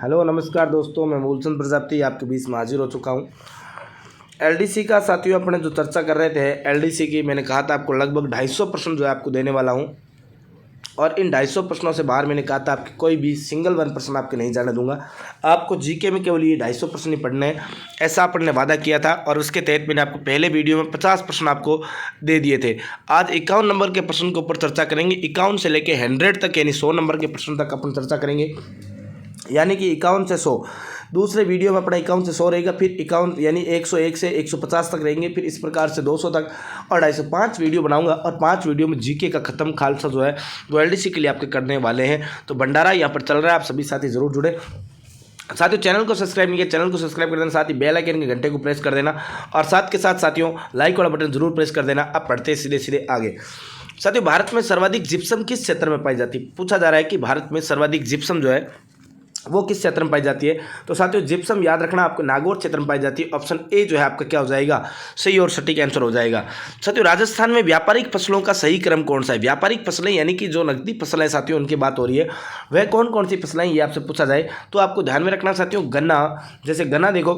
Hello नमस्कार दोस्तों, मैं मूलचंद प्रजापति आपके बीच में हाजिर हो चुका हूँ। एलडीसी का साथियों अपने जो चर्चा कर रहे थे, एलडीसी की मैंने कहा था आपको लगभग 250 प्रश्न जो है आपको देने वाला हूँ। और इन 250 प्रश्नों से बाहर मैंने कहा था आपके कोई भी सिंगल 1% आपके नहीं जाने दूंगा। आपको जीके में केवल ये 250 प्रश्न ही पढ़ने हैं, ऐसा अपन ने वादा किया था। और उसके तहत मैंने आपको पहले वीडियो में 50 प्रश्न आपको दे दिए थे। आज 51 नंबर के प्रश्न के ऊपर चर्चा करेंगे। 51 से लेकर 100 तक यानी 100 नंबर के प्रश्न तक अपन चर्चा करेंगे, यानी कि 51 से 100। दूसरे वीडियो में अपना 51 से 100 रहेगा, फिर 51 यानी 101 से 150 तक रहेंगे, फिर इस प्रकार से 200 तक और 250 5 वीडियो बनाऊंगा। और 5 वीडियो में जीके का खत्म खालसा जो है वो एलडीसी के लिए आपके करने वाले हैं। तो भंडारा यहाँ पर चल रहा है, आप सभी साथी जरूर जुड़े। साथियों चैनल को सब्सक्राइब नहीं किया, चैनल को सब्सक्राइब कर देना, साथ ही बेल आइकन के घंटे को प्रेस कर देना और साथ के साथ साथियों लाइक वाला बटन जरूर प्रेस कर देना। अब पढ़ते सीधे सीधे आगे। साथियों भारत में सर्वाधिक जिप्सम किस क्षेत्र में पाई जाती है? पूछा जा रहा है कि भारत में सर्वाधिक जिप्सम जो है वो किस क्षेत्र में पाई जाती है। तो साथियों जिप्सम याद रखना आपको नागौर क्षेत्र में पाई जाती है। ऑप्शन ए जो है आपका क्या हो जाएगा, सही और सटीक आंसर हो जाएगा। साथियों राजस्थान में व्यापारिक फसलों का सही क्रम कौन सा है? व्यापारिक फसलें यानी कि जो नकदी फसलें साथियों उनकी बात हो रही है, वह कौन कौन सी फसलें ये आपसे पूछा जाए तो आपको ध्यान में रखना साथियों। गन्ना, जैसे गन्ना देखो,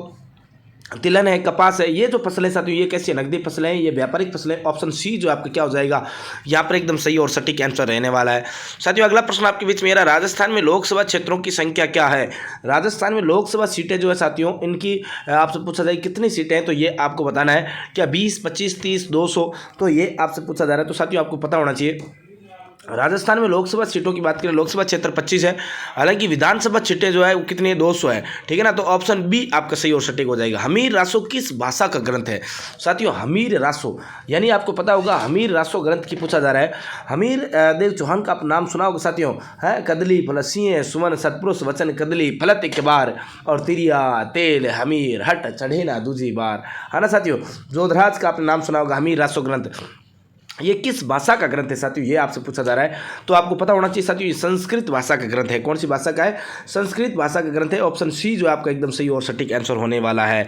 तिलहन है, कपास है, ये जो फसलें साथियों ये कैसी नकदी फसलें हैं, ये व्यापारिक फसलें। ऑप्शन सी जो आपका क्या हो जाएगा, यहाँ पर एकदम सही और सटीक आंसर रहने वाला है। साथियों अगला प्रश्न आपके बीच में मेरा, राजस्थान में लोकसभा क्षेत्रों की संख्या क्या है? राजस्थान में लोकसभा सीटें जो है साथियों इनकी आपसे पूछा जाए कितनी सीटें हैं, तो ये आपको बताना है। क्या 20, 25, 30, 200? तो ये आपसे पूछा जा रहा है। तो साथियों आपको पता होना चाहिए राजस्थान में लोकसभा सीटों की बात करें, लोकसभा क्षेत्र 25 है, हालांकि विधानसभा सीटें जो है वो कितनी है, 200 है। ठीक है ना, तो ऑप्शन बी आपका सही और सटीक हो जाएगा। हमीर रासो किस भाषा का ग्रंथ है? साथियों हमीर रासो यानी आपको पता होगा हमीर रासो ग्रंथ की पूछा जा रहा है। हमीर देव चौहान का आप नाम सुना होगा साथियों, है कदली फल सिंह सुमन सतपुरुष वचन कदली फलत एक बार और तिरिया तेल हमीर हट चढ़े ना दूजी बार, है ना साथियों। जोधराज का आपने नाम सुना होगा। हमीर रासो ग्रंथ ये किस भाषा का ग्रंथ है साथियों, ये आपसे पूछा जा रहा है। तो आपको पता होना चाहिए साथियों, ये संस्कृत भाषा का ग्रंथ है। कौन सी भाषा का है? संस्कृत भाषा का ग्रंथ है। ऑप्शन सी जो आपका एकदम सही और सटीक आंसर होने वाला है।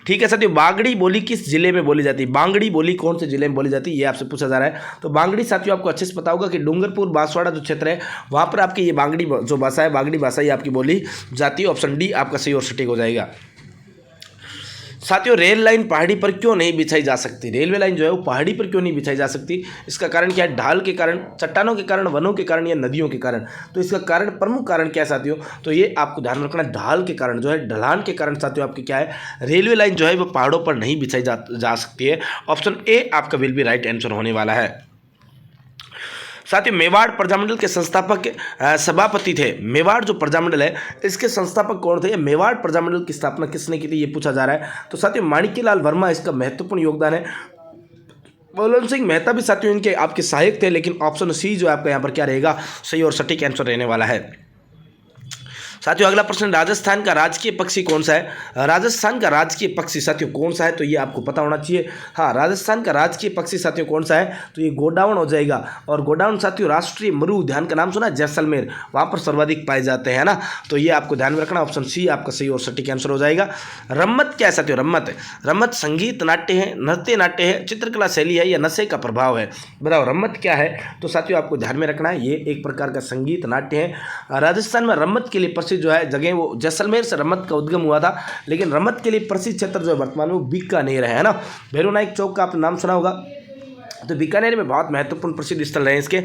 ठीक है साथियों, बागड़ी बोली किस जिले में बोली जाती है? बांगड़ी बोली कौन से जिले में बोली जाती है, ये आपसे पूछा जा रहा है। तो बांगड़ी साथियों आपको अच्छे से पता होगा कि डूंगरपुर बांसवाड़ा जो क्षेत्र है वहाँ पर आपकी ये बांगड़ी जो भाषा है, बांगड़ी भाषा ये आपकी बोली जाती है। ऑप्शन डी आपका सही और सटीक हो जाएगा। साथियों रेल लाइन पहाड़ी पर क्यों नहीं बिछाई जा सकती? रेलवे लाइन जो है वो पहाड़ी पर क्यों नहीं बिछाई जा सकती? इसका कारण क्या है? ढाल के कारण, चट्टानों के कारण, वनों के कारण या नदियों के कारण? तो इसका कारण, प्रमुख कारण क्या है साथियों? तो ये आपको ध्यान रखना, ढाल के कारण जो है, ढलान के कारण साथियों आपकी क्या है, रेलवे लाइन जो है वो पहाड़ों पर नहीं बिछाई जा सकती है। ऑप्शन ए आपका विल बी राइट आंसर होने वाला है। साथ ही मेवाड़ प्रजामंडल के संस्थापक सभापति थे। मेवाड़ जो प्रजामंडल है इसके संस्थापक कौन थे? मेवाड़ प्रजामंडल की स्थापना किसने की थी, ये पूछा जा रहा है। तो साथियों माणिक्यलाल वर्मा इसका महत्वपूर्ण योगदान है। बलवंत सिंह मेहता भी साथियों इनके आपके सहायक थे, लेकिन ऑप्शन सी जो आपका यहाँ पर क्या रहेगा, सही और सटीक आंसर रहने वाला है। साथियों अगला प्रश्न, राजस्थान का राजकीय पक्षी कौन सा है? राजस्थान का राजकीय पक्षी साथियों कौन सा है, तो ये आपको पता होना चाहिए। हाँ, राजस्थान का राजकीय पक्षी साथियों कौन सा है, तो ये गोडाउन हो जाएगा। और गोडाउन साथियों राष्ट्रीय मरु उद्यान का नाम सुना, जैसलमेर, वहाँ पर सर्वाधिक पाए जाते हैं ना। तो ये आपको ध्यान में रखना, ऑप्शन सी आपका सही और सटीक आंसर हो जाएगा। रम्मत क्या है साथियों? रम्मत संगीत नाट्य है, नृत्य नाट्य है, चित्रकला शैली है या नशे का प्रभाव है? बताओ रम्मत क्या है? तो साथियों आपको ध्यान में रखना है, ये एक प्रकार का संगीत नाट्य है। राजस्थान में रम्मत के लिए प्रसिद्ध जो है जगह, वो जैसलमेर से रम्मत का उद्गम हुआ था, लेकिन रम्मत के लिए प्रसिद्ध क्षेत्र जो है वर्तमान में वो बीकानेर है ना। भैरव नायक चौक का आपने नाम सुना होगा, तो बीकानेर में बहुत महत्वपूर्ण प्रसिद्ध स्थल रहे इसके।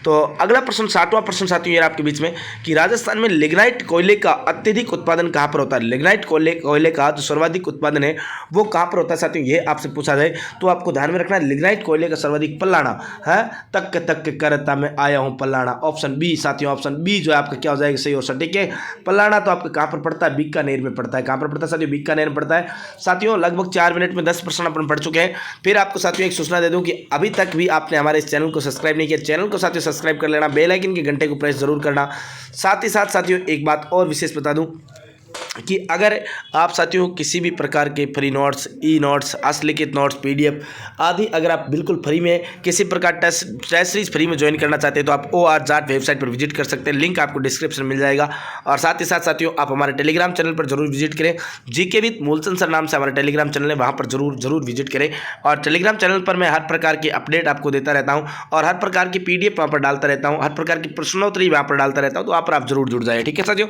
तो अगला प्रश्न, 60वां प्रश्न साथियों ये आपके बीच में कि राजस्थान में लिग्नाइट कोयले का अत्यधिक उत्पादन कहाँ पर होता है? लिग्नाइट कोयले का जो सर्वाधिक उत्पादन है वो कहाँ पर होता है साथियों, ये आपसे पूछा जाए तो आपको ध्यान में रखना है। लिग्नाइट कोयले का सर्वाधिक पल्लाना है, तक तक करता मैं आया हूँ पल्लाना। ऑप्शन बी साथियों, ऑप्शन बी जो है आपका क्या हो जाएगा, सही और सटीक है। पल्लाना तो आपका कहाँ पर पड़ता है? बीकानेर में पड़ता है। कहाँ पर पड़ता है साथियों? बीकानेर में पड़ता है। साथियों लगभग 4 मिनट में 10 प्रश्न अपन पढ़ चुके हैं। फिर आपको साथियों एक सूचना दे दूँ कि अभी तक भी आपने हमारे इस चैनल को सब्सक्राइब नहीं किया, चैनल को साथियों सब्सक्राइब कर लेना, बेल आइकन के घंटे को प्रेस जरूर करना। साथ ही साथ साथियों एक बात और विशेष बता दूं कि अगर आप साथियों किसी भी प्रकार के free notes, e notes, असलिखित notes, PDF आदि अगर आप बिल्कुल फ्री में किसी प्रकार टेस्ट सीरीज फ्री में ज्वाइन करना चाहते हैं तो आप OR जाट वेबसाइट पर विजिट कर सकते हैं। लिंक आपको डिस्क्रिप्शन में मिल जाएगा। और साथ ही साथ साथियों आप हमारे टेलीग्राम चैनल पर जरूर विजिट करें। जीके विद मूलचंद सर नाम से हमारा टेलीग्राम चैनल है, वहाँ पर जरूर विजिट करें। और टेलीग्राम चैनल पर मैं हर प्रकार की अपडेट आपको देता रहता हूँ और हर प्रकार की पीडीएफ वहाँ पर डालता रहता हूँ, हर प्रकार की प्रश्नोत्तरी वहाँ पर डालता रहता हूँ, तो वहाँ पर आप जरूर जुड़ जाए। ठीक है साथियों।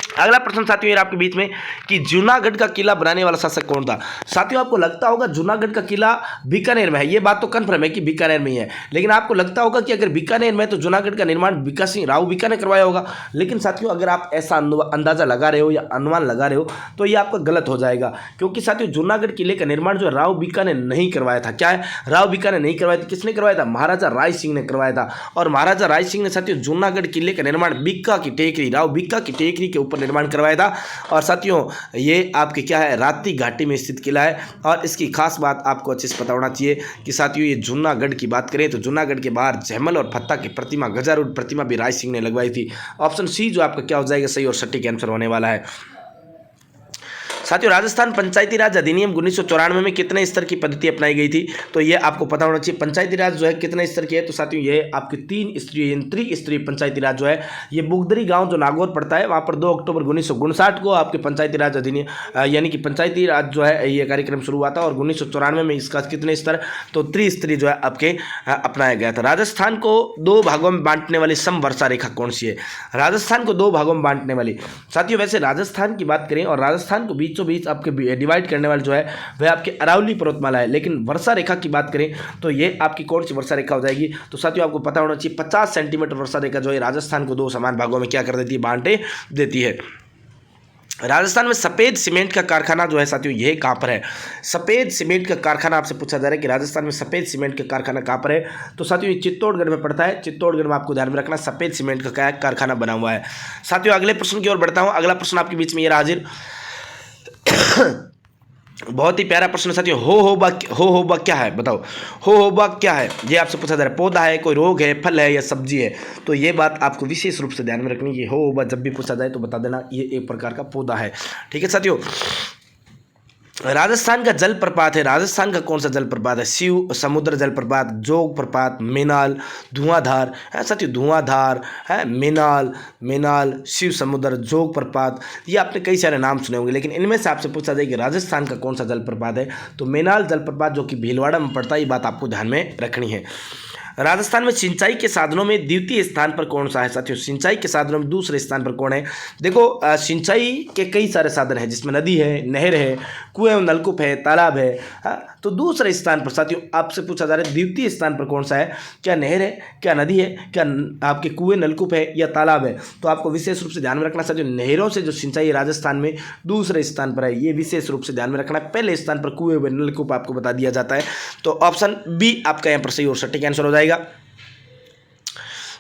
अगला प्रश्न साथियों ये आपके बीच में कि जूनागढ़ का किला बनाने वाला शासक कौन था। साथियों आपको लगता होगा जूनागढ़ का किला बीकानेर में है, ये बात तो कन्फर्म है कि बीकानेर में ही है, लेकिन आपको लगता होगा कि अगर बीकानेर में है तो जूनागढ़ का निर्माण बीका सिंह राव बीका ने करवाया होगा। लेकिन साथियों अगर आप ऐसा अंदाजा लगा रहे हो या अनुमान लगा रहे हो तो ये आपका गलत हो जाएगा, क्योंकि साथियों जूनागढ़ किले का निर्माण जो है राव बीका ने नहीं करवाया था। क्या है, राव बीका ने नहीं करवाया था, किसने करवाया था, महाराजा राय सिंह ने करवाया था। और महाराजा राय सिंह ने साथियों जूनागढ़ किले का निर्माण बीका की टेकरी, राव बीका की टेकरी के ऊपर निर्माण करवाया था। और साथियों ये आपके क्या है, राप्ती घाटी में स्थित किला है। और इसकी खास बात आपको अच्छे से पता होना चाहिए कि साथियों ये जूनागढ़ की बात करें तो जूनागढ़ के बाहर जयमल और फत्ता की प्रतिमा, गजारूढ़ प्रतिमा भी राय सिंह ने लगवाई थी। ऑप्शन सी जो आपका क्या हो जाएगा, सही और सटीक आंसर होने वाला है। साथियों राजस्थान पंचायती राज अधिनियम 1994 में कितने स्तर की पद्धति अपनाई गई थी, तो ये आपको पता होना चाहिए। पंचायती राज जो है कितने स्तर की है, तो साथियों ये आपके 3 स्तरीय त्रिस्तरीय पंचायती राज जो है ये बुगदरी गांव जो नागौर पड़ता है वहां पर 2 अक्टूबर 1959 को आपके पंचायती राज अधिनियम यानी कि पंचायती राज जो है ये कार्यक्रम शुरू हुआ था। और 1994 में इसका कितने स्तर, तो त्रिस्तरीय जो है आपके अपनाया गया था। राजस्थान को 2 भागों में बांटने वाली समवर्षा रेखा कौन सी है, राजस्थान को 2 भागों में बांटने वाली। साथियों वैसे राजस्थान की बात करें और राजस्थान को बीचों बीच आपके डिवाइड करने वाले जो है वह आपके अरावली पर्वतमाला है, लेकिन वर्षा रेखा की बात करें तो ये आपकी कौन सी वर्षा रेखा हो जाएगी, तो साथियों आपको पता होना चाहिए 50 सेंटीमीटर वर्षा रेखा जो है राजस्थान को 2 समान भागों में क्या कर देती है, बांटे देती है। राजस्थान में सफ़ेद सीमेंट का कारखाना जो है साथियों ये कहाँ पर है, सफ़ेद सीमेंट का कारखाना आपसे पूछा जा रहा है कि राजस्थान में सफ़ेद सीमेंट का कारखाना कहाँ पर है, तो साथियों ये चित्तौड़गढ़ में पड़ता है। चित्तौड़गढ़ में आपको ध्यान में रखना सफ़ेद सीमेंट का कारखाना बना हुआ है। साथियों अगले प्रश्न की ओर बढ़ता हूँ। अगला प्रश्न आपके बीच में ये हाजिर बहुत ही प्यारा प्रश्न साथियों, हो बा क्या है, बताओ हो बा क्या है, ये आपसे पूछा जा रहा है। पौधा है, कोई रोग है, फल है या सब्जी है, तो ये बात आपको विशेष रूप से ध्यान में रखनी है। हो बा जब भी पूछा जाए तो बता देना ये एक प्रकार का पौधा है। ठीक है साथियों, राजस्थान का जल प्रपात है, राजस्थान का कौन सा जल प्रपात है, शिव समुद्र जल प्रपात, जोग प्रपात, मेनाल, धुआंधार है साथियों, धुआंधार है, मेनाल, शिव समुद्र, जोग प्रपात, ये आपने कई सारे नाम सुने होंगे, लेकिन इनमें से आपसे पूछा जाए कि राजस्थान का कौन सा जल प्रपात है, तो मेनाल जल प्रपात जो कि भीलवाड़ा में पड़ता है, ये बात आपको ध्यान में रखनी है। राजस्थान में सिंचाई के साधनों में द्वितीय स्थान पर कौन सा है साथियों, सिंचाई के साधनों में दूसरे स्थान पर कौन है। देखो सिंचाई के कई सारे साधन हैं जिसमें नदी है, नहर है, कुएं नलकूप है, तालाब है, तो दूसरे स्थान पर साथियों आपसे पूछा जा रहा है द्वितीय स्थान पर कौन सा है, क्या नहर है, क्या नदी है, क्या आपके कुएं नलकूप है या तालाब है। तो आपको विशेष रूप से ध्यान में रखना साथियों, नहरों से जो सिंचाई राजस्थान में दूसरे स्थान पर है, ये विशेष रूप से ध्यान में रखना है। पहले स्थान पर कुएं व नलकूप आपको बता दिया जाता है, तो ऑप्शन बी आपका यहाँ पर सही और सटीक आंसर हो जाएगा।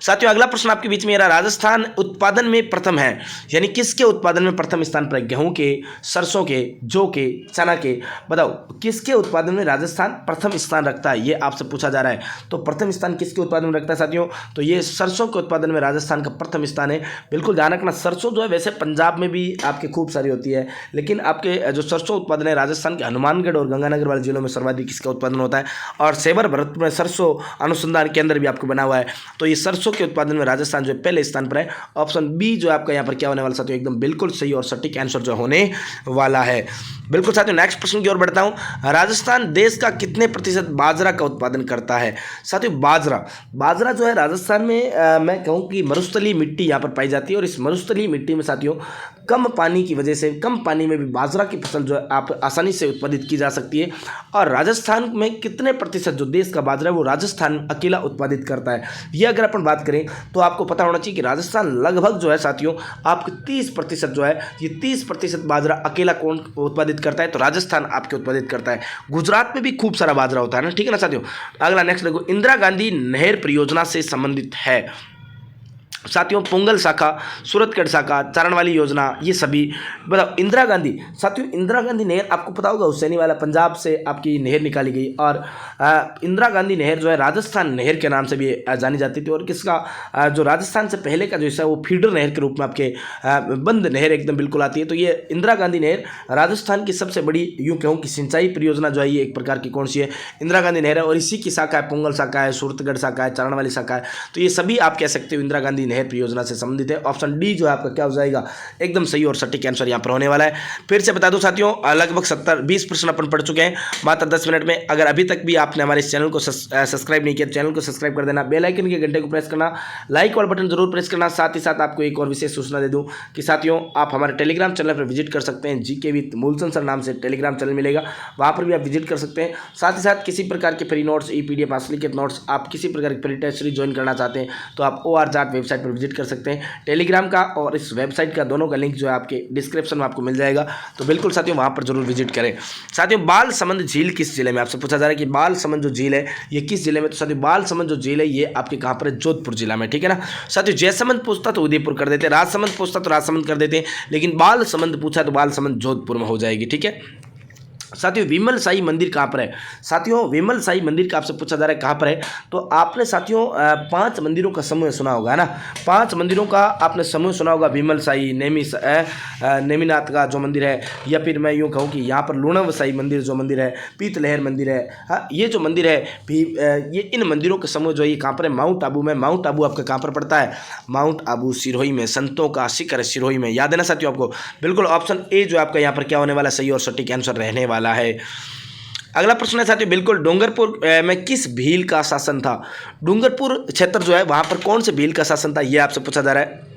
साथियों अगला प्रश्न आपके बीच में रहा, राजस्थान उत्पादन में प्रथम है, यानी किसके उत्पादन में प्रथम स्थान पर है, गेहूं के, सरसों के, जौ के, चना के, बताओ किसके उत्पादन में राजस्थान प्रथम स्थान रखता है, ये आपसे पूछा जा रहा है। तो प्रथम स्थान किसके उत्पादन में रखता है साथियों, तो ये सरसों के उत्पादन में राजस्थान का प्रथम स्थान है। बिल्कुल ध्यान रखना, सरसों जो है वैसे पंजाब में भी आपके खूब सारी होती है, लेकिन आपके जो सरसों उत्पादन है राजस्थान के हनुमानगढ़ और गंगानगर वाले जिलों में सर्वाधिक इसका उत्पादन होता है। और सेवर भरतपुर में सरसों अनुसंधान केंद्र भी आपको बना हुआ है, तो ये सरसों के उत्पादन में राजस्थान जो पहले स्थान पर है। ऑप्शन बी जो आपका यहाँ पर क्या होने वाला साथियों, एकदम बिल्कुल सही और सटीक आंसर जो होने वाला है। बिल्कुल साथियों नेक्स्ट प्रश्न की ओर बढ़ता हूं, राजस्थान देश का कितने प्रतिशत बाजरा का उत्पादन करता है साथियों। बाजरा जो है राजस्थान में मैं कहूँ कि मरुस्थलीय मिट्टी यहाँ पर पाई जाती है, और इस मरुस्थलीय मिट्टी में साथियों कम पानी की वजह से, कम पानी में भी बाजरा की फसल जो है आप आसानी से उत्पादित की जा सकती है। और राजस्थान में कितने प्रतिशत जो देश का बाजरा है वो राजस्थान अकेला उत्पादित करता है, ये अगर अपन बात करें तो आपको पता होना चाहिए कि राजस्थान लगभग जो है साथियों आपके 30% जो है, ये 30% बाजरा अकेला कौन उत्पादित करता है, तो राजस्थान आपके उत्पादित करता है। गुजरात में भी खूब सारा बाजरा होता है ना, ठीक है ना साथियों। अगला नेक्स्ट देखो, इंदिरा गांधी नहर परियोजना से संबंधित है साथियों पुंगल शाखा, सूरतगढ़ शाखा, चारण वाली योजना, ये सभी बताओ। इंदिरा गांधी साथियों, इंदिरा गांधी नहर आपको पता होगा हुसैनी वाला पंजाब से आपकी नहर निकाली गई, और इंदिरा गांधी नहर जो है राजस्थान नहर के नाम से भी जानी जाती थी। और किसका जो राजस्थान से पहले का जो हिस्सा है वो फीडर नहर के रूप में आपके बंद नहर एकदम बिल्कुल आती है। तो ये इंदिरा गांधी नहर राजस्थान की सबसे बड़ी यूँ कहूँ कि सिंचाई परियोजना जो है ये एक प्रकार की कौन सी है, इंदिरा गांधी नहर है। और इसी की शाखा है पुंगल शाखा है, सूरतगढ़ शाखा है, चारण वाली शाखा है, तो ये सभी आप कह सकते हो इंदिरा गांधी नहर परियोजना से संबंधित है। ऑप्शन डी जो है आपका क्या हो जाएगा, एकदम सही और सटीक आंसर यहाँ पर होने वाला है। फिर से बता दूं साथियों, लगभग 70-20 प्रश्न अपन पढ़ चुके हैं मात्र 10 मिनट में। अगर अभी तक भी आपने हमारे इस चैनल को सब्सक्राइब नहीं किया, चैनल को सब्सक्राइब कर देना, बेल आइकन के घंटे को प्रेस करना, लाइक वाला बटन जरूर प्रेस करना। साथ ही साथ आपको एक और विशेष सूचना दे दूं कि साथियों आप हमारे टेलीग्राम चैनल पर विजिट कर सकते हैं। जीके विद मूलचंद सर नाम से टेलीग्राम चैनल मिलेगा, वहाँ पर भी आप विजिट कर सकते हैं। साथ ही साथ किसी प्रकार के फ्री नोट्स, PDF, असलियत नोट्स, आप किसी प्रकार की फ्री टेस्ट सीरीज ज्वाइन करना चाहते हैं तो आप OR वेबसाइट पर विजिट कर सकते हैं। टेलीग्राम का और इस वेबसाइट का दोनों का लिंक जो है आपके डिस्क्रिप्शन में आपको मिल जाएगा, तो बिल्कुल साथियों वहाँ पर जरूर विजिट करें। साथियों बालसमंद झील किस जिले में, आपसे पूछा जा रहा है कि बालसमंद जो झील है ये किस जिले में, तो साथियों बालसमंद जो झील है ये आपके कहाँ पर है, जोधपुर जिला में, ठीक है ना। साथियों जयसमंद पूछता तो उदयपुर कर देते, राजसमंद पूछता तो राजसमंद कर देते, लेकिन बालसमंद पूछा तो बालसमंद जोधपुर में हो जाएगी, ठीक है। साथियों विमल साई मंदिर कहाँ पर है, साथियों विमल साई मंदिर का आपसे पूछा जा रहा है कहाँ पर है, तो आपने साथियों 5 मंदिरों का समूह सुना होगा, है ना। 5 मंदिरों का आपने समूह सुना होगा, विमल साई, नेमिनाथ का जो मंदिर है, या फिर मैं यूँ कहूँ कि यहाँ पर लूणव साई मंदिर जो मंदिर है, पीतलहर मंदिर है, हाँ ये जो मंदिर है ये इन मंदिरों के समूह जो है ये कहाँ पर है, माउंट आबू में। माउंट आबू आपका कहाँ पर पड़ता है, माउंट आबू सिरोही में, संतों का शिखर है सिरोही में, याद है ना साथियों आपको। बिल्कुल ऑप्शन ए जो आपका यहाँ पर क्या होने वाला, सही और सटीक आंसर रहने वाला है। अगला प्रश्न है साथियों, बिल्कुल डूंगरपुर में किस भील का शासन था, डूंगरपुर क्षेत्र जो है वहां पर कौन से भील का शासन था, यह आपसे पूछा जा रहा है।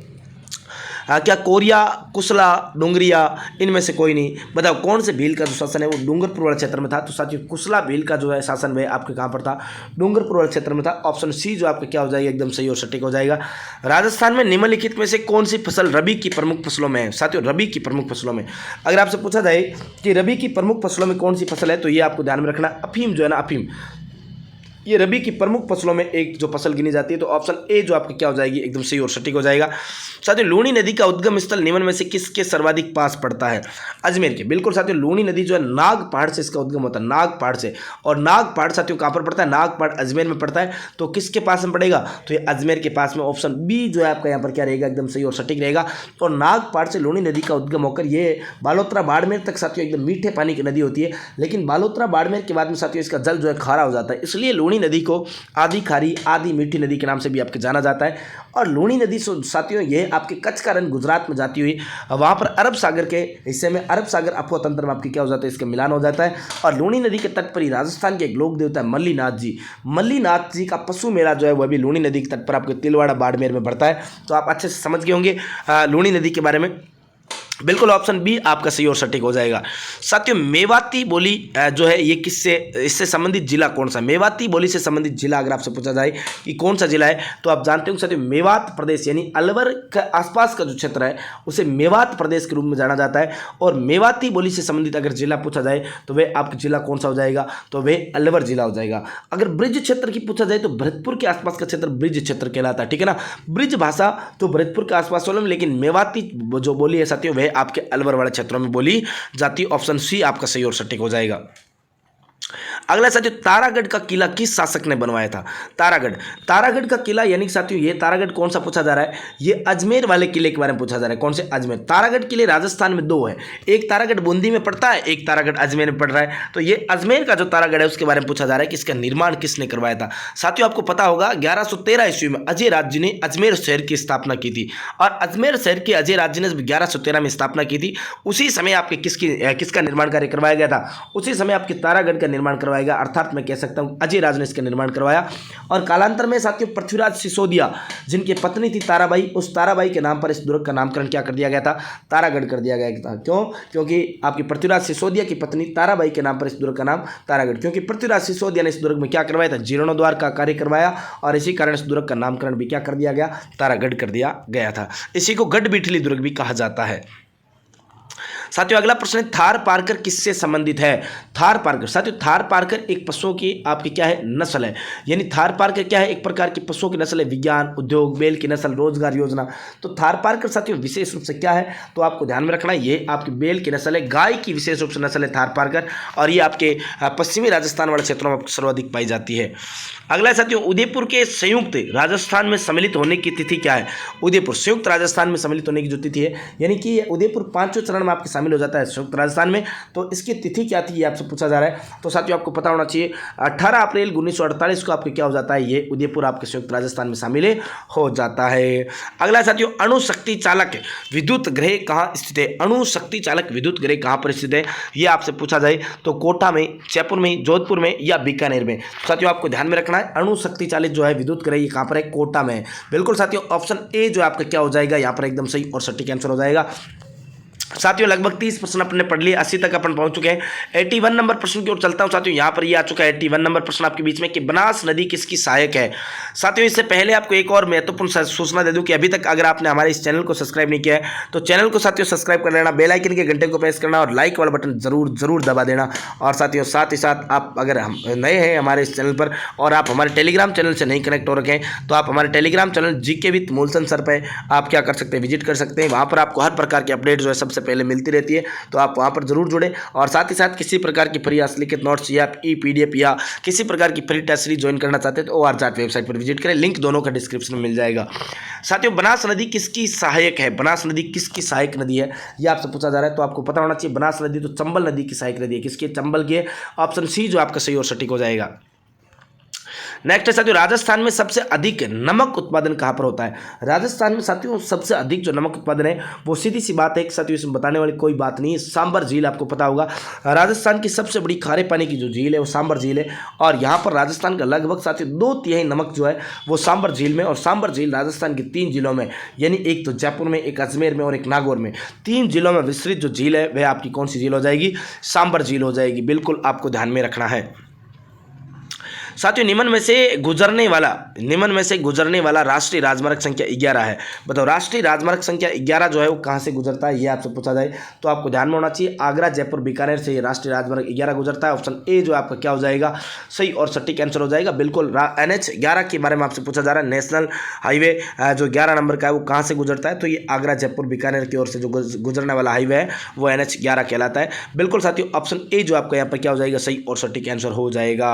क्या कोरिया, कुशला, डुंगरिया, इनमें से कोई नहीं, बताओ कौन से भील का जो शासन है वो डूंगरपुर वाले क्षेत्र में था, तो साथियों कुशला भील का जो है शासन वह आपके कहाँ पर था, डूंगरपुर वाले क्षेत्र में था। ऑप्शन सी जो आपका क्या हो जाएगा, एकदम सही और सटीक हो जाएगा। राजस्थान में निम्नलिखित में से कौन सी फसल रबी की प्रमुख फसलों में है, साथियों रबी की प्रमुख फसलों में अगर आपसे पूछा जाए कि रबी की प्रमुख फसलों में कौन सी फसल है, तो ये आपको ध्यान में रखना, अफीम जो है ना, अफीम ये रबी की प्रमुख फसलों में एक जो फसल गिनी जाती है, तो ऑप्शन ए जो आपकी क्या हो जाएगी, एकदम सही और सटीक हो जाएगा। साथियों लूनी नदी का उद्गम स्थल निम्न में से किसके सर्वाधिक पास पड़ता है, अजमेर के। बिल्कुल साथियों लूनी नदी जो है नाग पहाड़ से इसका उद्गम होता है, नाग पहाड़ से, और नाग पहाड़ साथियों कहाँ पर पड़ता है, नाग पहाड़ अजमेर में पड़ता है, तो किसके पास में पड़ेगा, तो ये अजमेर के पास में। ऑप्शन बी जो है आपका यहाँ पर क्या रहेगा, एकदम सही और सटीक रहेगा। और नाग पहाड़ से लूनी नदी का उद्गम होकर ये बालोतरा बाड़मेर तक साथियों एकदम मीठे पानी की नदी होती है, लेकिन बालोतरा बाड़मेर के बाद में साथियों इसका जल जो है खारा हो जाता है, इसलिए लूनी नदी को आधी खारी आधी मीठी नदी के नाम से भी आपके जाना जाता है। और लूनी नदी साथियों ये आपके कच्छ का रन गुजरात में जाती हुई वहाँ पर अरब सागर के हिस्से में, अरब सागर अफवाह तंत्र में आपकी क्या हो जाता है, इसका मिलान हो जाता है। और लूनी नदी के तट पर ही राजस्थान के एक लोक देवता है मल्लीनाथ जी, मल्लीनाथ जी का पशु मेला जो है वह भी लूनी नदी के तट पर आपके तिलवाड़ा बाड़मेर में पड़ता है। तो आप अच्छे से समझ गए होंगे लूनी नदी के बारे में। बिल्कुल ऑप्शन बी आपका सही और सटीक हो जाएगा। साथियों मेवाती बोली जो है ये किससे, इससे संबंधित जिला कौन सा, मेवाती बोली से संबंधित जिला अगर आपसे पूछा जाए कि कौन सा जिला है, तो आप जानते हो साथियों मेवात प्रदेश यानी अलवर के आसपास का जो क्षेत्र है उसे मेवात प्रदेश के रूप में जाना जाता है। और मेवाती बोली से संबंधित अगर जिला पूछा जाए तो वह आपका जिला कौन सा हो जाएगा, तो वह अलवर जिला हो जाएगा। अगर ब्रिज क्षेत्र की पूछा जाए तो भरतपुर के आसपास का क्षेत्र ब्रिज क्षेत्र कहलाता है, ठीक है ना। ब्रिज भाषा तो भरतपुर के आसपास वालों में, लेकिन मेवाती जो बोली है साथियों वह आपके अलवर वाले क्षेत्रों में बोली जाती है। ऑप्शन सी आपका सही और सटीक हो जाएगा। अगला साथियों तारागढ़ का किला किस शासक ने बनवाया था, तारागढ़ का किला यानी साथियों ये तारागढ़ कौन सा पूछा जा रहा है, ये अजमेर वाले किले के बारे में पूछा जा रहा है। कौन से, अजमेर। तारागढ़ किले राजस्थान में 2 है, एक तारागढ़ बूंदी में पड़ता है, एक तारागढ़ अजमेर में पड़ रहा है। तो ये अजमेर का जो तारागढ़ है उसके बारे में पूछा जा रहा है कि इसका निर्माण किसने करवाया था। साथियों आपको पता होगा 1113 ईस्वी में अजय राज जी ने अजमेर शहर की स्थापना की थी, और अजमेर शहर के अजय राज जी ने 1113 में स्थापना की थी, उसी समय आपके किसका निर्माण कार्य करवाया गया था, उसी समय आपके तारागढ़ का निर्माण करवाया गया, अर्थात मैं कह सकता हूं अजय राज ने इसका निर्माण करवाया। और कालांतर में साथियों पृथ्वीराज सिसोदिया जिनकी पत्नी थी ताराबाई, उस ताराबाई के नाम पर इस दुर्ग का नामकरण क्या कर दिया गया था, तारागढ़ कर दिया गया था। क्यों, क्योंकि आपकी पृथ्वीराज सिसोदिया की पत्नी ताराबाई के नाम पर इस दुर्ग का नाम तारागढ़, क्योंकि पृथ्वीराज सिसोदिया ने इस दुर्ग में क्या करवाया था, जीर्णोद्धार का कार्य करवाया, और इसी कारण इस दुर्ग का नामकरण भी क्या कर दिया गया, तारागढ़ कर दिया गया था। इसी को गढ़बिठली दुर्ग भी कहा जाता है। साथियों अगला प्रश्न है थार पारकर किससे संबंधित है, थार पारकर। साथियों थार पारकर एक पशुओं की आपकी क्या है, नस्ल है, यानी थार पारकर क्या है, एक प्रकार की पशुओं की नस्ल है, विज्ञान, उद्योग, बेल की नस्ल, रोजगार योजना। तो थार पारकर साथियों विशेष रूप से क्या है, तो आपको ध्यान में रखना है ये आपकी बेल की नस्ल है, गाय की विशेष रूप से नस्ल है थार पारकर, और ये आपके पश्चिमी राजस्थान वाले क्षेत्रों में सर्वाधिक पाई जाती है। अगला साथियों उदयपुर के संयुक्त राजस्थान में सम्मिलित होने की तिथि क्या है, उदयपुर संयुक्त राजस्थान में सम्मिलित होने की जो तिथि है, यानी कि उदयपुर 5वें चरण में आपके शामिल हो जाता है संयुक्त राजस्थान में, तो इसकी तिथि क्या थी ये आपसे पूछा जा रहा है। तो साथियों आपको पता होना चाहिए 18 अप्रैल 1948 को आपके क्या हो जाता है, ये उदयपुर आपके संयुक्त राजस्थान में शामिल हो जाता है। अगला साथियों, अणुशक्ति चालक विद्युत गृह कहाँ स्थित है? अणुशक्ति चालक विद्युत गृह कहाँ पर स्थित है ये आपसे पूछा जाए तो कोटा में, जयपुर में, जोधपुर में या बीकानेर में। साथियों आपको ध्यान में रखना है अणुशक्ति चालित जो है विद्युत गृह ये कहाँ पर है? कोटा में। बिल्कुल साथियों ऑप्शन ए जो आपका क्या हो जाएगा यहाँ पर एकदम सही और सटीक आंसर हो जाएगा। साथियों लगभग 30 प्रश्न अपने पढ़ लिए, 80 तक अपन पहुंच चुके हैं। 81 नंबर प्रश्न की ओर चलता हूं साथियों। यहाँ पर ये आ चुका है 81 नंबर प्रश्न आपके बीच में कि बनास नदी किसकी सहायक है। साथियों इससे पहले आपको एक और महत्वपूर्ण सूचना दे दूं कि अभी तक अगर आपने हमारे इस चैनल को सब्सक्राइब नहीं किया है तो चैनल को साथियों सब्सक्राइब कर लेना, बेल आइकन के घंटे को प्रेस करना और लाइक वाला बटन जरूर दबा देना। और साथियों साथ ही साथ आप अगर हम नए हैं हमारे इस चैनल पर और आप हमारे टेलीग्राम चैनल से नहीं कनेक्ट हो रखे हैं तो आप हमारे Telegram channel GK with Moolchand sir पे आप क्या कर सकते हैं, विजिट कर सकते हैं। वहाँ पर आपको हर प्रकार की अपडेट जो है सबसे पहले मिलती रहती है, तो आप वहां पर जरूर जुड़े। और साथ ही साथ किसी प्रकार की फ्री लिखित नोट्स या पीडीएफ या किसी प्रकार की फ्री टेस्ट सीरीज ज्वाइन करना चाहते हैं तो OR जाट वेबसाइट पर विजिट करें, लिंक दोनों का डिस्क्रिप्शन में मिल जाएगा। साथियों बनास नदी किसकी सहायक है? बनास नदी किसकी सहायक नदी है ये आपसे पूछा जा रहा है, तो आपको पता होना चाहिए बनास नदी तो चंबल नदी की सहायक नदी है। किसकी? चंबल की है। ऑप्शन सी जो आपका सही और सटीक हो जाएगा। नेक्स्ट है साथियों, राजस्थान में सबसे अधिक नमक उत्पादन कहाँ पर होता है? राजस्थान में साथियों सबसे अधिक जो नमक उत्पादन है वो सीधी सी बात है साथियों, इसमें बताने वाली कोई बात नहीं है। सांबर झील आपको पता होगा, राजस्थान की सबसे बड़ी खारे पानी की जो झील है वो सांबर झील है। और यहाँ पर राजस्थान का लगभग साथियों 2/3 नमक जो है वो सांबर झील में, और सांबर झील राजस्थान की 3 जिलों में, यानी एक तो जयपुर में, एक अजमेर में और एक नागौर में, 3 जिलों में विस्तृत जो झील है वह आपकी कौन सी झील हो जाएगी? सांबर झील हो जाएगी। बिल्कुल आपको ध्यान में रखना है। साथियों निम्न में से गुजरने वाला राष्ट्रीय राजमार्ग संख्या 11 है। बताओ राष्ट्रीय राजमार्ग संख्या 11 जो है वो कहाँ से गुजरता है ये आपसे पूछा जाए तो आपको ध्यान में होना चाहिए आगरा, जयपुर, बीकानेर से ये राष्ट्रीय राजमार्ग 11 गुजरता है। ऑप्शन ए जो आपका क्या हो जाएगा? सही और सटीक आंसर हो जाएगा। बिल्कुल NH 11 के बारे में आपसे पूछा जा रहा है। नेशनल हाईवे जो 11 नंबर का है वो कहाँ से गुजरता है? तो ये आगरा, जयपुर, बीकानेर की ओर से जो गुजरने वाला हाईवे है वो NH 11 कहलाता है। बिल्कुल साथियों ऑप्शन ए जो आपका यहाँ पर क्या हो जाएगा? सही और सटीक आंसर हो जाएगा।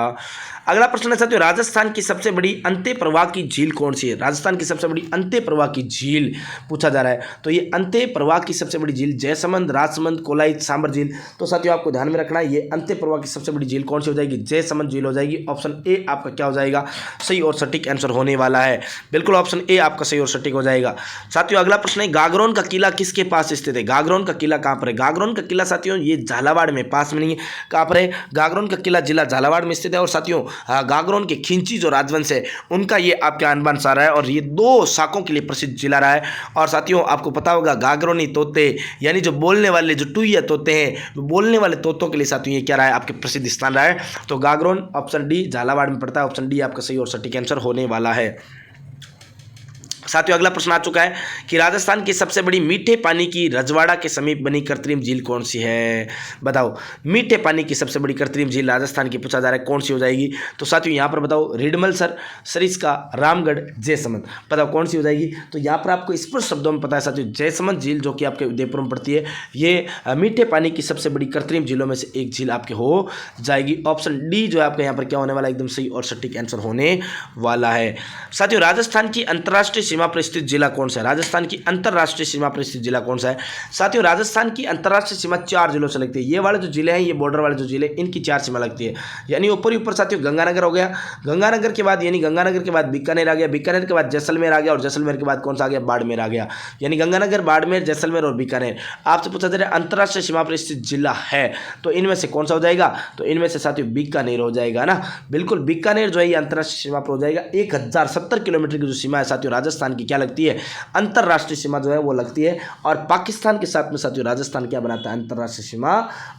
अगला प्रश्न है साथियों, राजस्थान की सबसे बड़ी अंत्य प्रवाह की झील कौन सी है? राजस्थान की सबसे बड़ी अंत्य प्रवाह की झील पूछा जा रहा है, तो ये अंत्य प्रवाह की सबसे बड़ी झील जयसमंद, राजसमंद, कोलाई, सांबर झील। तो साथियों आपको ध्यान में रखना है ये अंत्य प्रवाह की सबसे बड़ी झील कौन सी हो जाएगी? जयसमंद झील हो जाएगी। ऑप्शन ए आपका क्या हो जाएगा? सही और सटीक आंसर होने वाला है। बिल्कुल ऑप्शन ए आपका सही और सटीक हो जाएगा। साथियों अगला प्रश्न है, गागरोन का किला किसके पास स्थित है? गागरोन का किला कहाँ पर है? गागरोन का किला साथियों ये झालावाड़ में, पास में नहीं है, कहाँ पर है? गागरोन का किला जिला झालावाड़ में स्थित है। और साथियों गागरोन के खिंची जो राजवंश है उनका ये आपके अनबन सारा है और ये 2 शाखों के लिए प्रसिद्ध जिला रहा है। और साथियों आपको पता होगा गागरोनी तोते यानी जो बोलने वाले जो टुईया तोते हैं, बोलने वाले तोतों के लिए साथियों ये क्या रहा है? आपके प्रसिद्ध स्थान रहा है। तो गागरोन ऑप्शन डी झालावाड़ में पड़ता है। ऑप्शन डी आपका सही और सटीक आंसर होने वाला है। साथियों अगला प्रश्न आ चुका है कि राजस्थान की सबसे बड़ी मीठे पानी की रजवाड़ा के समीप बनी कृत्रिम झील कौन सी है? बताओ मीठे पानी की सबसे बड़ी कृत्रिम झील राजस्थान की पूछा जा रहा है कौन सी हो जाएगी? तो साथियों यहाँ पर बताओ रिडमलसर, सरिस्का, रामगढ़, जयसमंद। बताओ कौन सी हो जाएगी? तो यहाँ पर आपको स्पष्ट शब्दों में पता है साथियों जयसमंद झील जो कि आपके उदयपुर में पड़ती है, ये मीठे पानी की सबसे बड़ी कृत्रिम झीलों में से एक झील आपके हो जाएगी। ऑप्शन डी जो है आपका यहाँ पर क्या होने वाला है? एकदम सही और सटीक आंसर होने वाला है। साथियों राजस्थान की अंतर्राष्ट्रीय सीमा पर स्थित जिला कौन सा है? राजस्थान की अंतर्राष्ट्रीय सीमा पर स्थित जिला कौन सा है? साथियों राजस्थान की अंतर्राष्ट्रीय सीमा 4 जिलों से लगती है। ये वाले जो जिले हैं, ये बॉर्डर वाले जो जिले, इनकी 4 सीमा लगती है। यानी ऊपर साथियों गंगानगर हो गया, गंगानगर के बाद यानी गंगानगर के बाद बीकानेर आ गया, बीकानेर के बाद जैसलमेर आ गया और जैसलमेर के बाद कौन सा आ गया? बाड़मेर आ गया। यानी गंगानगर, बाड़मेर, जैसलमेर और बीकानेर आपसे पूछा जा रहा है अंतर्राष्ट्रीय सीमा पर स्थित जिला है, तो इनमें से कौन सा हो जाएगा? तो इनमें से साथियों बीकानेर हो जाएगा ना। बिल्कुल बीकानेर जो है ये अंतर्राष्ट्रीय सीमा पर हो जाएगा। 1070 किलोमीटर की जो सीमा है साथियों राजस्थान की क्या लगती है? अंतर्राष्ट्रीय सीमा जो है वो लगती है। और पाकिस्तान के साथ में साथियों राजस्थान क्या बनाता है? अंतर्राष्ट्रीय सीमा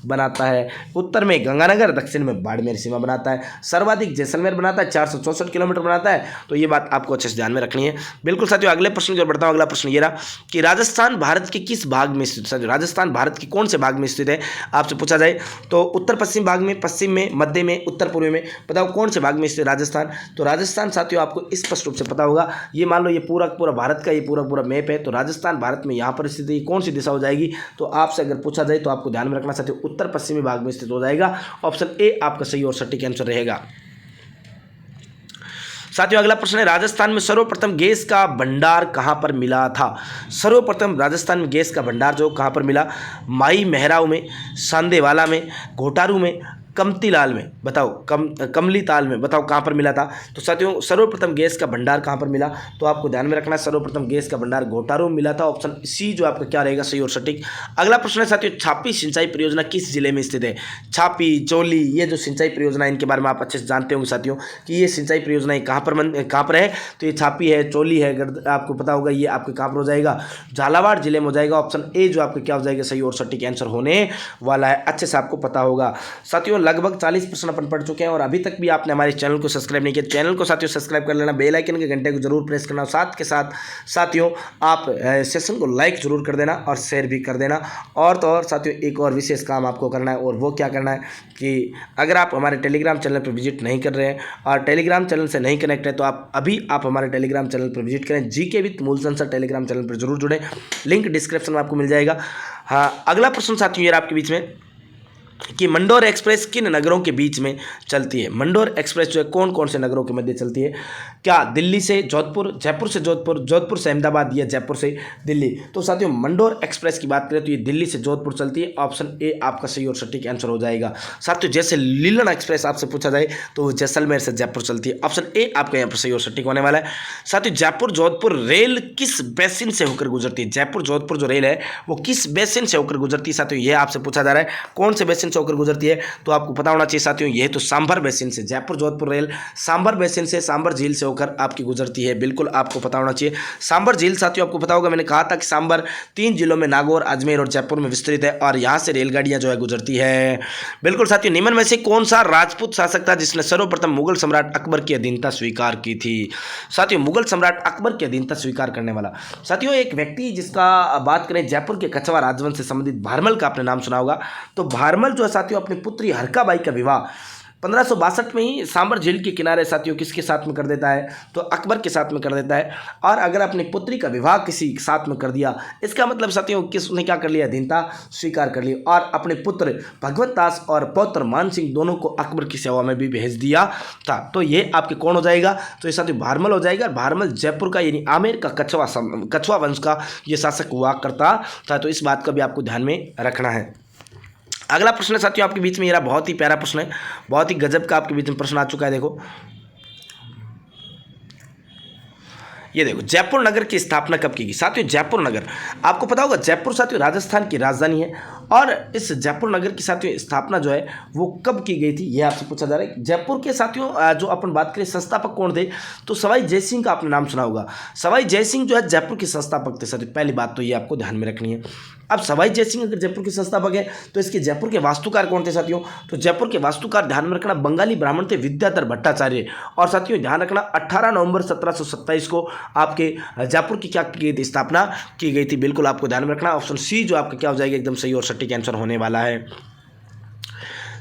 बनाता है। उत्तर में गंगानगर, दक्षिण में बाड़मेर सीमा बनाता है, सर्वाधिक जैसलमेर बनाता है, 464 किलोमीटर बनाता है। तो ये बात आपको अच्छे से ध्यान में रखनी है। बिल्कुल साथियों अगले प्रश्न की ओर बढ़ता हूं। अगला प्रश्न ये रहा कि राजस्थान भारत के किस भाग में स्थित है? राजस्थान भारत के कौन से भाग में स्थित है आपसे पूछा जाए तो उत्तर पश्चिम भाग में, पश्चिम में, मध्य में, उत्तर पूर्व में। बताओ कौन से भाग में स्थित राजस्थान? तो राजस्थान साथियों आपको स्पष्ट रूप से पता होगा, ये मान लो ये पूरा भारत का ये पूरा मैप है, तो राजस्थान भारत में यहाँ पर स्थित है। कौन सी दिशा हो जाएगी? तो आपसे अगर पूछा जाए तो आपको ध्यान में रखना साथियों उत्तर पश्चिमी भाग में स्थित हो जाएगा। ऑप्शन ए आपका सही और सटीक आंसर रहेगा। साथियों अगला प्रश्न है, राजस्थान में सर्वप्रथम गैस का भंडार कहाँ पर मिला था? सर्वप्रथम राजस्थान में गैस का भंडार जो कहाँ पर मिला? माई मेहराव में, सांदेवाला में, घोटारू में, कमतीलाल में, बताओ कमली ताल में, बताओ कहाँ पर मिला था? तो साथियों सर्वप्रथम गैस का भंडार कहाँ पर मिला? तो आपको ध्यान में रखना है सर्वप्रथम गैस का भंडार घोटारू में मिला था। ऑप्शन सी जो आपका क्या रहेगा सही और सटीक। अगला प्रश्न है साथियों, छापी सिंचाई परियोजना किस जिले में स्थित है? छापी, चोली, ये जो सिंचाई परियोजना है इनके बारे में आप अच्छे से जानते होंगे साथियों कि ये सिंचाई परियोजनाएं कहाँ पर है? तो ये छापी है, चोली है, आपको पता होगा ये आपके कहाँ पर हो जाएगा? झालावाड़ जिले में हो जाएगा। ऑप्शन ए जो आपका क्या हो जाएगा सही और सटीक आंसर होने वाला है, अच्छे से आपको पता होगा। साथियों लगभग 40% अपन पढ़ चुके हैं और अभी तक भी आपने हमारे चैनल को सब्सक्राइब नहीं किया, चैनल को साथियों सब्सक्राइब कर लेना, बेल आइकन के घंटे को जरूर प्रेस करना, साथ के साथ साथियों आप सेशन को लाइक जरूर कर देना और शेयर भी कर देना। और तो और साथियों एक और विशेष काम आपको करना है और वो क्या करना है कि अगर आप हमारे टेलीग्राम चैनल पर विजिट नहीं कर रहे हैं और टेलीग्राम चैनल से नहीं कनेक्ट है तो आप हमारे टेलीग्राम चैनल पर विजिट करें, GK with Moolchand sir Telegram channel पर जरूर जुड़ें, लिंक डिस्क्रिप्शन में आपको मिल जाएगा। हाँ अगला प्रश्न साथियों ये आपके बीच में कि मंडोर एक्सप्रेस किन नगरों के बीच में चलती है? मंडोर एक्सप्रेस जो है कौन कौन से नगरों के मध्य चलती है? क्या दिल्ली से जोधपुर, जयपुर से जोधपुर, जोधपुर से अहमदाबाद या जयपुर से दिल्ली? तो साथियों मंडोर एक्सप्रेस की बात करें तो ये दिल्ली से जोधपुर चलती है। ऑप्शन ए आपका सही और सटीक आंसर हो जाएगा। साथियों जैसे लीलन एक्सप्रेस आपसे पूछा जाए तो वो जैसलमेर से जयपुर चलती है। ऑप्शन ए आपका यहाँ पर सही और सटीक होने वाला है। साथियों जयपुर जोधपुर रेल किस बेसिन से होकर गुजरती है? जयपुर जोधपुर जो रेल है वो किस बेसिन से होकर गुजरती है? साथियों ये आपसे पूछा जा रहा है कौन से बेसिन से होकर गुजरती है? तो आपको पता होना चाहिए साथियों ये तो सांभर बेसिन से, जयपुर जोधपुर रेल सांभर बेसिन से, सांभर झील से होकर आपकी गुजरती है, बिल्कुल आपको पता होना चाहिए। सांभर झील साथियों आपको पता होगा मैंने कहा था कि सांभर 3 जिलों में नागौर, अजमेर और जयपुर में विस्तृत है और यहां से रेलगाड़ियां जो है गुजरती है। बिल्कुल साथियों निम्न में से कौन सा राजपूत शासक था जिसने सर्वप्रथम मुगल सम्राट अकबर की अधीनता स्वीकार की थी? साथियों मुगल सम्राट अकबर की अधीनता स्वीकार करने वाला साथियों एक व्यक्ति जिसका बात करें जयपुर के कछवा राजवंश से संबंधित भारमल का आपने नाम सुना होगा। तो भारमल जो है साथियों अपनी पुत्री हरकाबाई का विवाह 1562 में ही सांभर झील के किनारे साथियों किसके साथ में कर देता है? तो अकबर के साथ में कर देता है। और अगर अपनी पुत्री का विवाह किसी के साथ में कर दिया इसका मतलब साथियों किसने क्या कर लिया? अधीनता स्वीकार कर ली और अपने पुत्र भगवत दास और पौत्र मान सिंह दोनों को अकबर की सेवा में भी भेज दिया था। तो ये आपके कौन हो जाएगा? तो ये साथियों भारमल हो जाएगा। भारमल जयपुर का यानी आमेर का कछवा वंश का ये शासक हुआ करता था। तो इस बात का भी आपको ध्यान में रखना है। अगला प्रश्न है साथियों आपके बीच में, मेरा बहुत ही प्यारा प्रश्न है, बहुत ही गजब का आपके बीच में प्रश्न आ चुका है। देखो ये देखो जयपुर नगर की स्थापना कब की गई? साथियों जयपुर नगर आपको पता होगा जयपुर साथियों राजस्थान की राजधानी है और इस जयपुर नगर की साथियों स्थापना जो है वो कब की गई थी ये आपसे पूछा जा रहा है। जयपुर के साथियों जो अपन बात करें संस्थापक कौन थे तो सवाई जयसिंह का आपने नाम सुना होगा। सवाई जयसिंह जो है जयपुर के संस्थापक थे साथियों, पहली बात तो ये आपको ध्यान में रखनी है। अब सवाई जयसिंह अगर जयपुर के संस्थापक है तो इसके जयपुर के वास्तुकार कौन थे साथियों? तो जयपुर के वास्तुकार ध्यान में रखना बंगाली ब्राह्मण थे विद्याधर भट्टाचार्य। और साथियों ध्यान रखना 18 नवंबर 1727 को आपके जयपुर की क्या की गई थी? स्थापना की गई थी। बिल्कुल आपको ध्यान में रखना। ऑप्शन सी जो आपका क्या हो जाएगा एकदम सही और सटीक आंसर होने वाला है।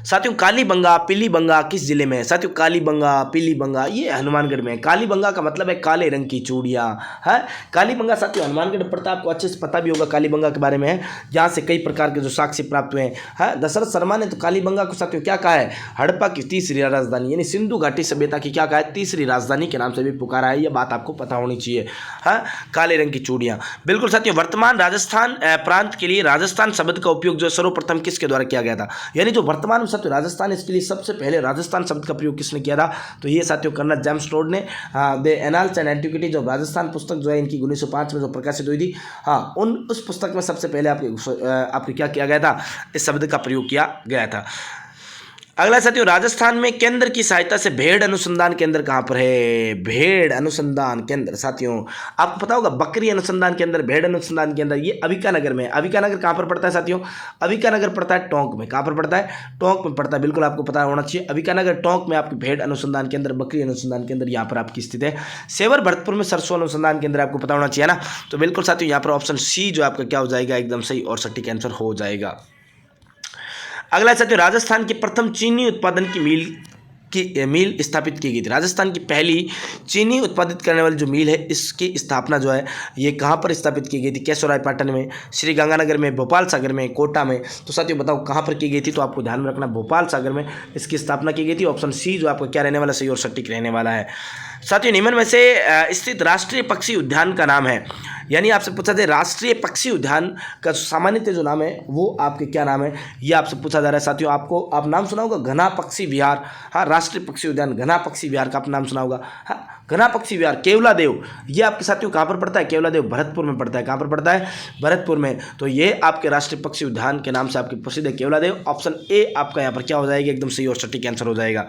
साथियों कालीबंगा पीलीबंगा किस जिले में है? साथियों कालीबंगा पीलीबंगा ये हनुमानगढ़ में है। कालीबंगा का मतलब है काले रंग की चूड़ियाँ है। कालीबंगा साथियों हनुमानगढ़ पड़ता है, आपको अच्छे से पता भी होगा कालीबंगा के बारे में है, जहाँ से कई प्रकार के जो साक्ष्य प्राप्त हुए हैं। दशरथ शर्मा ने तो कालीबंगा को साथियों क्या कहा है? हड़प्पा की तीसरी राजधानी यानी सिंधु घाटी सभ्यता की क्या कहा है? तीसरी राजधानी के नाम से भी पुकारा है। यह बात आपको पता होनी चाहिए। हाँ काले रंग की चूड़ियाँ बिल्कुल साथियों। वर्तमान राजस्थान प्रांत के लिए राजस्थान शब्द का उपयोग जो सर्वप्रथम किसके द्वारा किया गया था? यानी जो वर्तमान साथियों राजस्थान इसके लिए सबसे पहले राजस्थान शब्द का प्रयोग किसने किया था? तो ये साथियों कर्नल जेम्स टोड ने द एनाल्स एंड एंटिक्विटी जो राजस्थान पुस्तक जो है इनकी 1905 में जो प्रकाशित हुई थी उस पुस्तक में सबसे पहले आपके क्या किया गया था? इस शब्द का प्रयोग किया गया था। अगला साथियों राजस्थान में केंद्र की सहायता से भेड़ अनुसंधान केंद्र कहाँ पर है? भेड़ अनुसंधान केंद्र साथियों आपको पता होगा बकरी अनुसंधान केंद्र, भेड़ अनुसंधान केंद्र ये अविका नगर में। अविका नगर कहाँ पर पड़ता है साथियों? अविका नगर पड़ता है टोंक में। कहाँ पर पड़ता है? टोंक में पड़ता है। बिल्कुल आपको पता होना चाहिए अविका नगर टोंक में आपकी भेड़ अनुसंधान केंद्र, बकरी अनुसंधान केंद्र यहाँ पर आपकी स्थित है। सेवर भरतपुर में सरसों अनुसंधान केंद्र आपको पता होना चाहिए ना। तो बिल्कुल साथियों यहाँ पर ऑप्शन सी जो आपका क्या हो जाएगा एकदम सही और सटीक आंसर हो जाएगा। अगला साथियों राजस्थान की प्रथम चीनी उत्पादन की मील स्थापित की गई थी। राजस्थान की पहली चीनी उत्पादित करने वाली जो मील है इसकी स्थापना जो है ये कहाँ पर स्थापित की गई थी? केशवरायपाटन में, श्री गंगानगर में, भोपाल सागर में, कोटा में। तो साथियों बताओ कहाँ पर की गई थी? तो आपको ध्यान में रखना भोपाल सागर में इसकी स्थापना की गई थी। ऑप्शन सी जो आपको क्या रहने वाला सही और सटीक रहने वाला है। साथियों निम्न में से स्थित राष्ट्रीय पक्षी उद्यान का नाम है, यानी आपसे पूछा जाए राष्ट्रीय पक्षी उद्यान का सामान्यतः जो नाम है वो आपके क्या नाम है, ये आपसे पूछा जा रहा है। साथियों आपको आप नाम सुना होगा घना पक्षी विहार, हाँ राष्ट्रीय पक्षी उद्यान घना पक्षी विहार का आप नाम सुना होगा। हाँ घना पक्षी विहार केवलादेव, ये आपके साथियों कहाँ पर पड़ता है, केवलादेव भरतपुर में पड़ता है। कहाँ पर पड़ता है, भरतपुर में। तो ये आपके राष्ट्रीय पक्षी उद्यान के नाम से आपके प्रसिद्ध है केवलादेव। ऑप्शन ए आपका यहाँ पर क्या हो जाएगा, एकदम सही और सटीक आंसर हो जाएगा।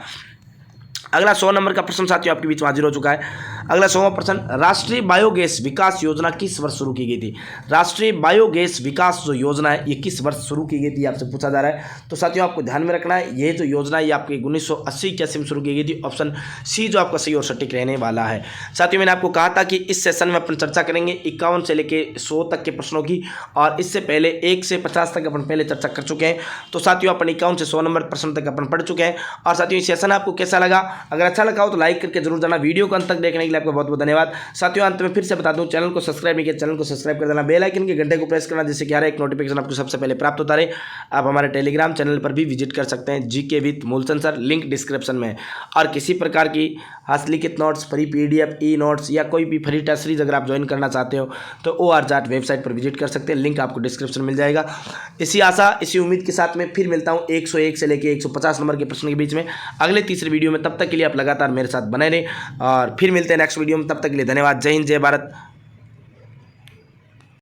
अगला 100 नंबर का प्रश्न साथियों आपके बीच में हाजिर हो चुका है। अगला 100वां प्रश्न, राष्ट्रीय बायोगैस विकास योजना किस वर्ष शुरू की गई थी। राष्ट्रीय बायोगैस विकास जो योजना है ये किस वर्ष शुरू की गई थी, आपसे पूछा जा रहा है। तो साथियों आपको ध्यान में रखना है ये जो योजना है ये आपकी 1980 में शुरू की गई थी। ऑप्शन सी जो आपका सही और सटीक रहने वाला है। साथियों मैंने आपको कहा था कि इस सेशन में अपन चर्चा करेंगे 51 से लेके 100 तक के प्रश्नों की, और इससे पहले 1 से 50 तक अपन पहले चर्चा कर चुके हैं। तो साथियों अपन 51 से 100 नंबर प्रश्न तक अपन पढ़ चुके हैं। और साथियों ये सेशन आपको कैसा लगा, अगर अच्छा लगा हो तो लाइक करके जरूर जाना। वीडियो को अंत तक देखने के लिए आपका बहुत बहुत धन्यवाद। साथियों अंत में फिर से बता दूं, चैनल को सब्सक्राइब नहीं किया चैनल को सब्सक्राइब कर देना, बेल आइकन के घंटे को प्रेस करना, जिससे कि हर एक नोटिफिकेशन आपको सबसे पहले प्राप्त होता रहे। आप हमारे टेलीग्राम चैनल पर भी विजिट कर सकते हैं, GK with Moolchand sir, link description में। और किसी प्रकार की हस्तलिखित notes, free PDF, e notes या कोई भी फ्री टेस्ट सीरीज अगर आप ज्वाइन करना चाहते हो तो ORJAT वेबसाइट पर विजिट कर सकते हैं, लिंक आपको डिस्क्रिप्शन मिल जाएगा। इसी आशा इसी उम्मीद के साथ में फिर मिलता हूँ 101 से लेकर 150 नंबर के प्रश्न के बीच में अगले तीसरे वीडियो में। तब तक के लिए आप लगातार मेरे साथ बने रहें और फिर मिलते हैं नेक्स्ट वीडियो में। तब तक के लिए धन्यवाद। जय हिंद, जय भारत,